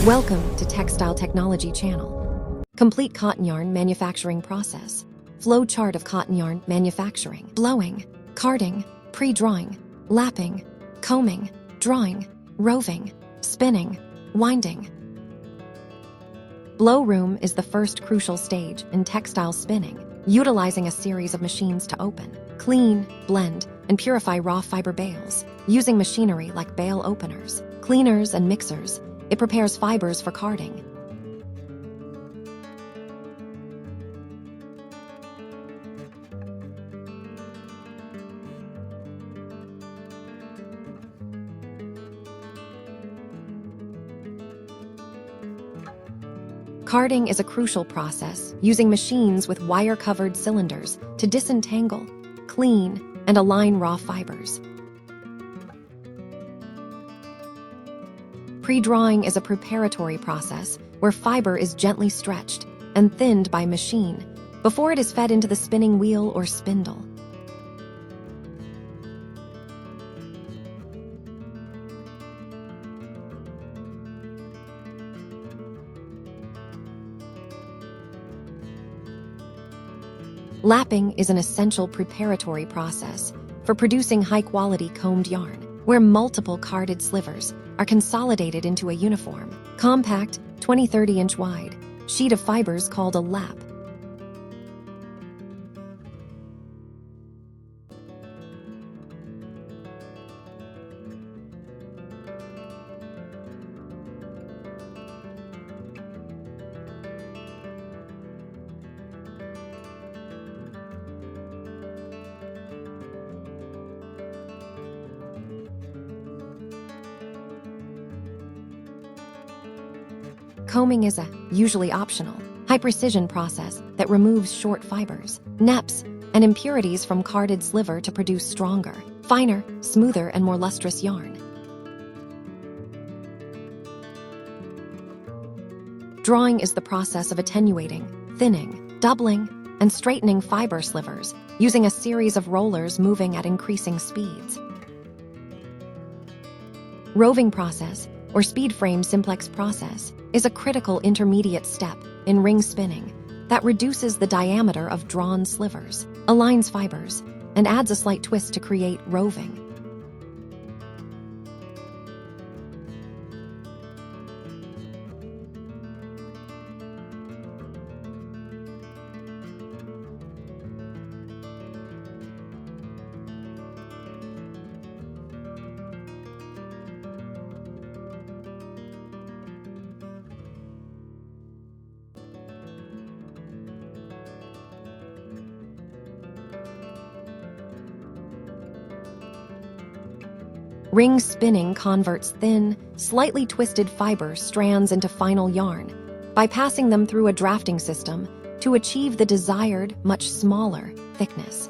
Welcome to Textile Technology Channel. Complete cotton yarn manufacturing process. Flow chart of cotton yarn manufacturing. Blowing, carding, pre-drawing, lapping, combing, drawing, roving, spinning, winding. Blowroom is the first crucial stage in textile spinning, utilizing a series of machines to open, clean, blend, and purify raw fiber bales. Using machinery like bale openers, cleaners, and mixers, it prepares fibers for carding. Carding is a crucial process, using machines with wire-covered cylinders to disentangle, clean, and align raw fibers. Pre-drawing is a preparatory process where fiber is gently stretched and thinned by machine before it is fed into the spinning wheel or spindle. Lapping is an essential preparatory process for producing high-quality combed yarn, where multiple carded slivers are consolidated into a uniform, compact, 20-30-inch wide sheet of fibers called a lap. Combing is a, usually optional, high-precision process that removes short fibers, neps, and impurities from carded sliver to produce stronger, finer, smoother, and more lustrous yarn. Drawing is the process of attenuating, thinning, doubling, and straightening fiber slivers using a series of rollers moving at increasing speeds. Roving process, or speed frame simplex process, is a critical intermediate step in ring spinning that reduces the diameter of drawn slivers, aligns fibers, and adds a slight twist to create roving. Ring spinning converts thin, slightly twisted fiber strands into final yarn by passing them through a drafting system to achieve the desired, much smaller thickness.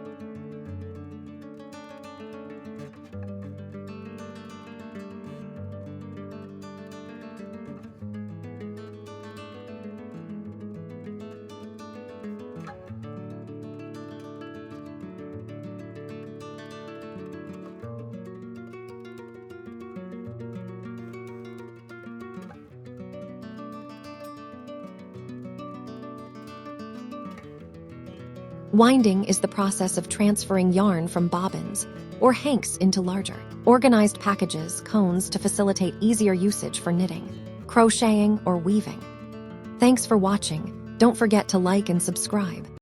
Winding is the process of transferring yarn from bobbins or hanks into larger, organized packages, cones to facilitate easier usage for knitting, crocheting, or weaving. Thanks for watching. Don't forget to like and subscribe.